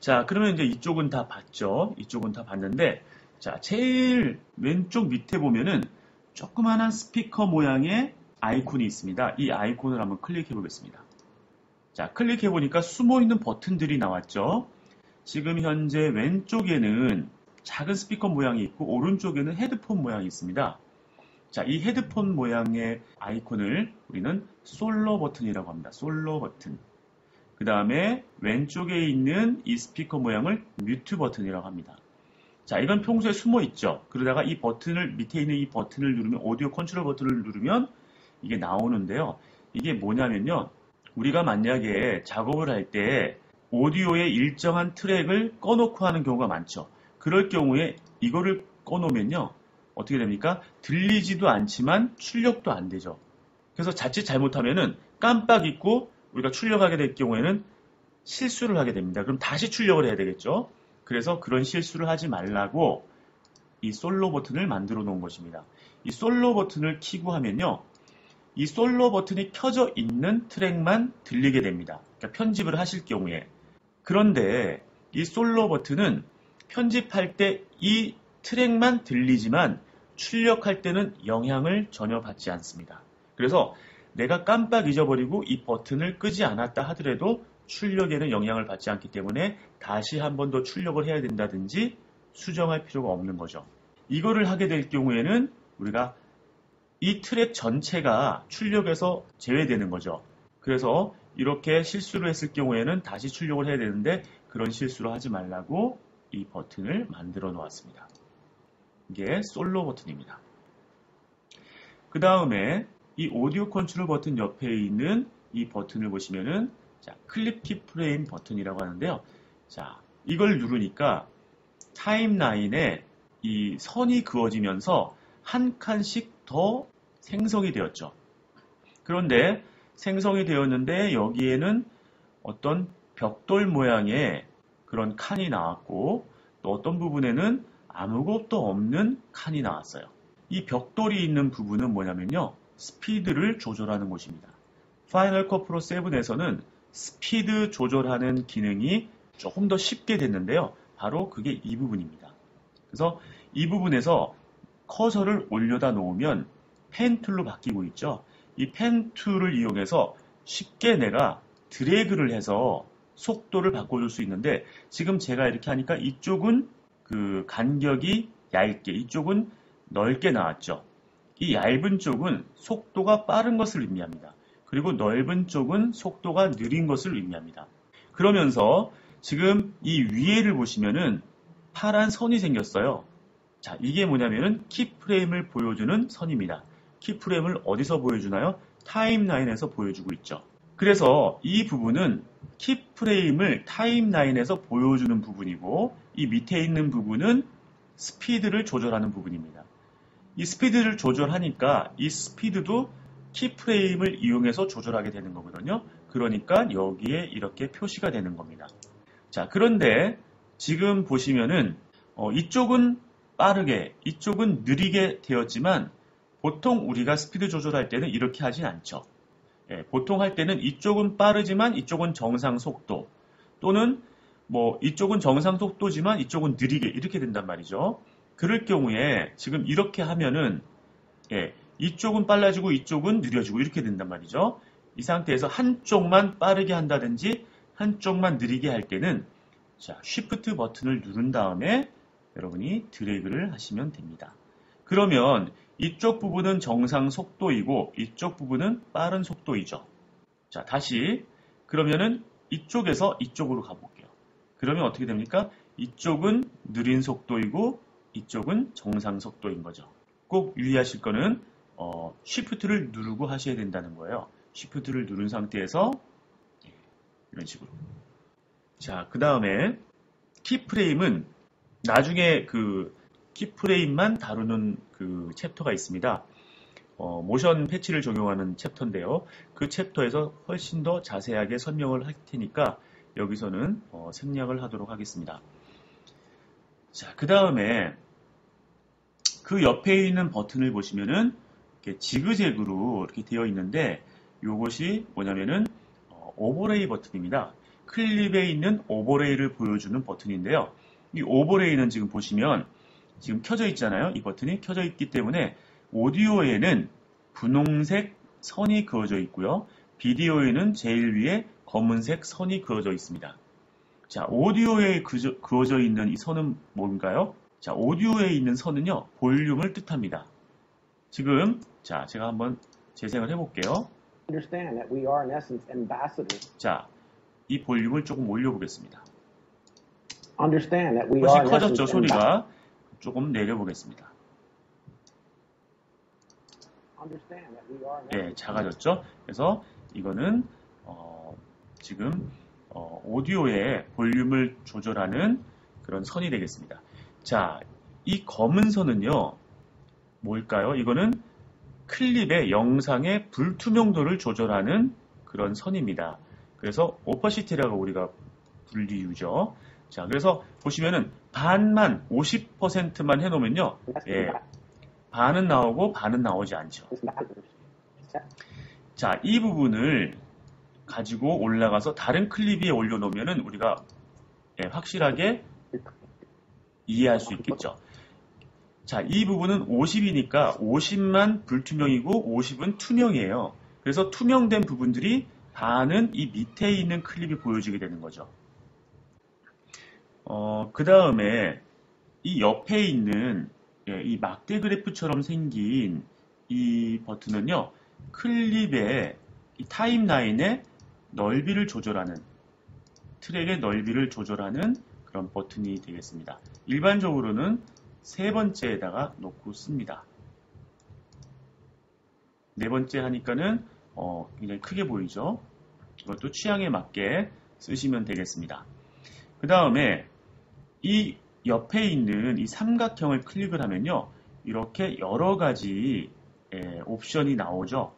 자, 그러면 이제 이쪽은 다 봤죠? 이쪽은 다 봤는데, 자, 제일 왼쪽 밑에 보면은 조그만한 스피커 모양의 아이콘이 있습니다. 이 아이콘을 한번 클릭해 보겠습니다. 자, 클릭해 보니까 숨어 있는 버튼들이 나왔죠? 지금 현재 왼쪽에는 작은 스피커 모양이 있고, 오른쪽에는 헤드폰 모양이 있습니다. 자, 이 헤드폰 모양의 아이콘을 우리는 솔로 버튼이라고 합니다. 솔로 버튼. 그 다음에 왼쪽에 있는 이 스피커 모양을 뮤트 버튼이라고 합니다. 자, 이건 평소에 숨어 있죠. 그러다가 이 버튼을, 밑에 있는 이 버튼을 누르면, 오디오 컨트롤 버튼을 누르면 이게 나오는데요. 이게 뭐냐면요. 우리가 만약에 작업을 할 때 오디오의 일정한 트랙을 꺼놓고 하는 경우가 많죠. 그럴 경우에 이거를 꺼놓으면요. 어떻게 됩니까? 들리지도 않지만 출력도 안 되죠. 그래서 자칫 잘못하면은 깜빡 잊고 우리가 출력하게 될 경우에는 실수를 하게 됩니다. 그럼 다시 출력을 해야 되겠죠. 그래서 그런 실수를 하지 말라고 이 솔로 버튼을 만들어 놓은 것입니다. 이 솔로 버튼을 켜고 하면요. 이 솔로 버튼이 켜져 있는 트랙만 들리게 됩니다. 그러니까 편집을 하실 경우에. 그런데 이 솔로 버튼은 편집할 때 이 트랙만 들리지만 출력할 때는 영향을 전혀 받지 않습니다. 그래서 내가 깜빡 잊어버리고 이 버튼을 끄지 않았다 하더라도 출력에는 영향을 받지 않기 때문에 다시 한 번 더 출력을 해야 된다든지 수정할 필요가 없는 거죠. 이거를 하게 될 경우에는 우리가 이 트랙 전체가 출력에서 제외되는 거죠. 그래서 이렇게 실수를 했을 경우에는 다시 출력을 해야 되는데 그런 실수를 하지 말라고 이 버튼을 만들어 놓았습니다. 이게 솔로 버튼입니다. 그 다음에 이 오디오 컨트롤 버튼 옆에 있는 이 버튼을 보시면은 자, 클립 키 프레임 버튼이라고 하는데요. 자, 이걸 누르니까 타임라인에 이 선이 그어지면서 한 칸씩 더 생성이 되었죠. 그런데 생성이 되었는데 여기에는 어떤 벽돌 모양의 그런 칸이 나왔고 또 어떤 부분에는 아무것도 없는 칸이 나왔어요. 이 벽돌이 있는 부분은 뭐냐면요. 스피드를 조절하는 곳입니다. 파이널 컷 프로 7에서는 스피드 조절하는 기능이 조금 더 쉽게 됐는데요. 바로 그게 이 부분입니다. 그래서 이 부분에서 커서를 올려다 놓으면 펜 툴로 바뀌고 있죠. 이 펜 툴을 이용해서 쉽게 내가 드래그를 해서 속도를 바꿔줄 수 있는데 지금 제가 이렇게 하니까 이쪽은 그 간격이 얇게, 이쪽은 넓게 나왔죠. 이 얇은 쪽은 속도가 빠른 것을 의미합니다. 그리고 넓은 쪽은 속도가 느린 것을 의미합니다. 그러면서 지금 이 위에를 보시면은 파란 선이 생겼어요. 자, 이게 뭐냐면은 키프레임을 보여주는 선입니다. 키프레임을 어디서 보여주나요? 타임라인에서 보여주고 있죠. 그래서 이 부분은 키프레임을 타임라인에서 보여주는 부분이고 이 밑에 있는 부분은 스피드를 조절하는 부분입니다. 이 스피드를 조절하니까 이 스피드도 키프레임을 이용해서 조절하게 되는 거거든요. 그러니까 여기에 이렇게 표시가 되는 겁니다. 자, 그런데 지금 보시면은 이쪽은 빠르게, 이쪽은 느리게 되었지만 보통 우리가 스피드 조절할 때는 이렇게 하진 않죠. 예, 보통 할 때는 이쪽은 빠르지만 이쪽은 정상 속도 또는 뭐 이쪽은 정상 속도지만 이쪽은 느리게 이렇게 된단 말이죠. 그럴 경우에 지금 이렇게 하면은 예, 이쪽은 빨라지고 이쪽은 느려지고 이렇게 된단 말이죠. 이 상태에서 한쪽만 빠르게 한다든지 한쪽만 느리게 할 때는 자, 쉬프트 버튼을 누른 다음에 여러분이 드래그를 하시면 됩니다. 그러면 이쪽 부분은 정상 속도이고 이쪽 부분은 빠른 속도이죠. 자, 다시 그러면은 이쪽에서 이쪽으로 가볼게요. 그러면 어떻게 됩니까? 이쪽은 느린 속도이고 이쪽은 정상 속도인 거죠. 꼭 유의하실 거는 쉬프트를 누르고 하셔야 된다는 거예요. 쉬프트를 누른 상태에서 이런 식으로. 자, 그 다음에 키프레임은 나중에 그 키프레임만 다루는 그 챕터가 있습니다. 모션 패치를 적용하는 챕터인데요. 그 챕터에서 훨씬 더 자세하게 설명을 할 테니까 여기서는 생략을 하도록 하겠습니다. 자, 그 다음에 그 옆에 있는 버튼을 보시면은 이렇게 지그재그로 이렇게 되어 있는데 이것이 뭐냐면은 오버레이 버튼입니다. 클립에 있는 오버레이를 보여주는 버튼인데요. 이 오버레이는 지금 보시면 지금 켜져 있잖아요. 이 버튼이 켜져 있기 때문에 오디오에는 분홍색 선이 그어져 있고요. 비디오에는 제일 위에 검은색 선이 그어져 있습니다. 자, 오디오에 그어져 있는 이 선은 뭔가요? 자, 오디오에 있는 선은요, 볼륨을 뜻합니다. 지금, 자, 제가 한번 재생을 해볼게요. Understand that we are in essence ambassadors. 자, 이 볼륨을 조금 올려보겠습니다. Understand that we 훨씬 are in 커졌죠, essence 소리가. 조금 내려보겠습니다. Understand that we are in 예, essence 작아졌죠? 그래서 이거는 지금 오디오의 볼륨을 조절하는 그런 선이 되겠습니다. 자, 이 검은 선은요, 뭘까요? 이거는 클립의 영상의 불투명도를 조절하는 그런 선입니다. 그래서 오퍼시티라고 우리가 불리우죠. 자, 그래서 보시면은 반만 50%만 해놓으면요, 예, 반은 나오고 반은 나오지 않죠. ambassadors. 자, 이 부분을 가지고 올라가서 다른 클립 위에 올려놓으면은 우리가 예, 확실하게 이해할 수 있겠죠. 자, 이 부분은 50이니까 50만 불투명이고 50은 투명이에요. 그래서 투명된 부분들이 반은 이 밑에 있는 클립이 보여지게 되는 거죠. 그 다음에 이 옆에 있는 예, 이 막대 그래프처럼 생긴 이 버튼은요, 클립의 이 타임라인의 넓이를 조절하는, 트랙의 넓이를 조절하는 그런 버튼이 되겠습니다. 일반적으로는 세 번째에다가 놓고 씁니다. 네 번째 하니까는 굉장히 크게 보이죠. 이것도 취향에 맞게 쓰시면 되겠습니다. 그 다음에 이 옆에 있는 이 삼각형을 클릭을 하면요, 이렇게 여러 가지 옵션이 나오죠.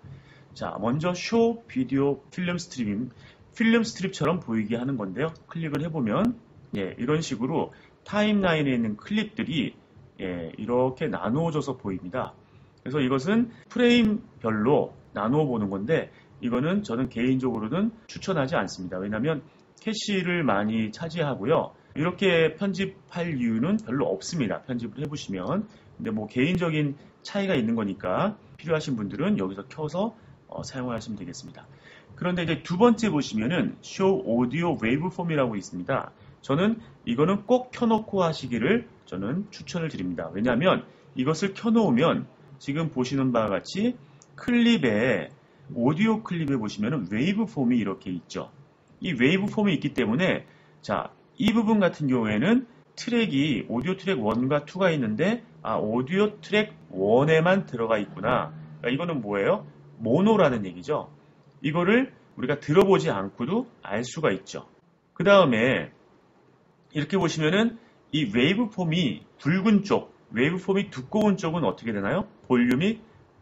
자, 먼저 쇼 비디오 필름 스트립, 필름 스트립처럼 보이게 하는 건데요. 클릭을 해보면 예, 이런 식으로 타임라인에 있는 클립들이 예, 이렇게 나누어져서 보입니다. 그래서 이것은 프레임별로 나누어 보는 건데, 이거는 저는 개인적으로는 추천하지 않습니다. 왜냐하면 캐시를 많이 차지하고요. 이렇게 편집할 이유는 별로 없습니다. 편집을 해보시면. 근데 뭐 개인적인 차이가 있는 거니까 필요하신 분들은 여기서 켜서 사용하시면 되겠습니다. 그런데 이제 두 번째 보시면은 Show Audio Waveform이라고 있습니다. 저는 이거는 꼭 켜놓고 하시기를 저는 추천을 드립니다. 왜냐하면 이것을 켜놓으면 지금 보시는 바와 같이 클립에, 오디오 클립에 보시면은 웨이브폼이 이렇게 있죠. 이 웨이브폼이 있기 때문에 자, 이 부분 같은 경우에는 트랙이 오디오 트랙 1과 2가 있는데 오디오 트랙 1에만 들어가 있구나. 그러니까 이거는 뭐예요? 모노라는 얘기죠. 이거를 우리가 들어보지 않고도 알 수가 있죠. 그 다음에 이렇게 보시면은 이 웨이브폼이 굵은 쪽, 웨이브폼이 두꺼운 쪽은 어떻게 되나요? 볼륨이,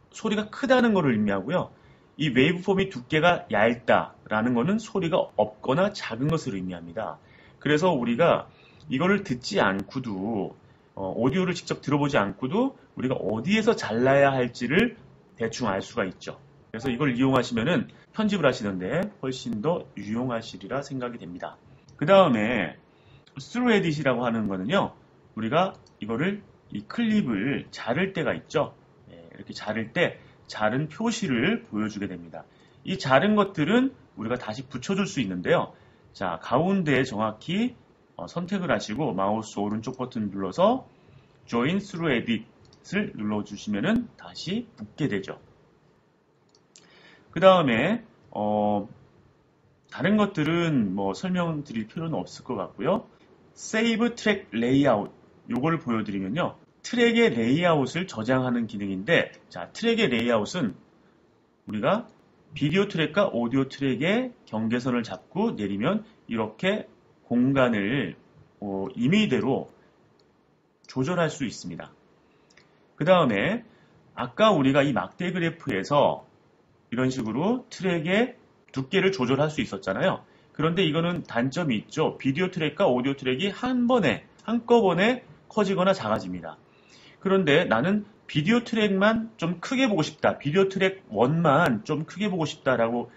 소리가 크다는 것을 의미하고요. 이 웨이브폼이 두께가 얇다라는 것은 소리가 없거나 작은 것을 의미합니다. 그래서 우리가 이거를 듣지 않고도 오디오를 직접 들어보지 않고도 우리가 어디에서 잘라야 할지를 대충 알 수가 있죠. 그래서 이걸 이용하시면은 편집을 하시는데 훨씬 더 유용하시리라 생각이 됩니다. 그 다음에 Through Edit이라고 하는 거는요, 우리가 이거를 이 클립을 자를 때가 있죠. 이렇게 자를 때 자른 표시를 보여주게 됩니다. 이 자른 것들은 우리가 다시 붙여줄 수 있는데요. 자, 가운데에 정확히 선택을 하시고 마우스 오른쪽 버튼 눌러서 Join Through Edit을 눌러주시면은 다시 붙게 되죠. 그 다음에 다른 것들은 뭐 설명드릴 필요는 없을 것 같고요. Save Track Layout, 요거를 보여드리면요, 트랙의 레이아웃을 저장하는 기능인데, 자, 트랙의 레이아웃은 우리가 비디오 트랙과 오디오 트랙의 경계선을 잡고 내리면 이렇게 공간을 임의대로 조절할 수 있습니다. 그 다음에 아까 우리가 이 막대 그래프에서 이런 식으로 트랙의 두께를 조절할 수 있었잖아요. 그런데 이거는 단점이 있죠. 비디오 트랙과 오디오 트랙이 한꺼번에 커지거나 작아집니다. 그런데 나는 비디오 트랙만 좀 크게 보고 싶다. 비디오 트랙 1만 좀 크게 보고 싶다라고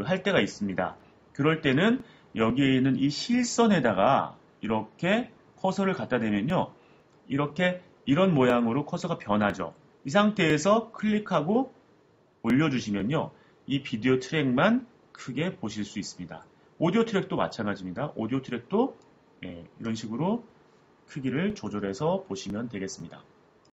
할 때가 있습니다. 그럴 때는 여기에 있는 이 실선에다가 이렇게 커서를 갖다 대면요. 이렇게 이런 모양으로 커서가 변하죠. 이 상태에서 클릭하고 올려주시면요. 이 비디오 트랙만 크게 보실 수 있습니다. 오디오 트랙도 마찬가지입니다. 오디오 트랙도 이런 식으로 크기를 조절해서 보시면 되겠습니다.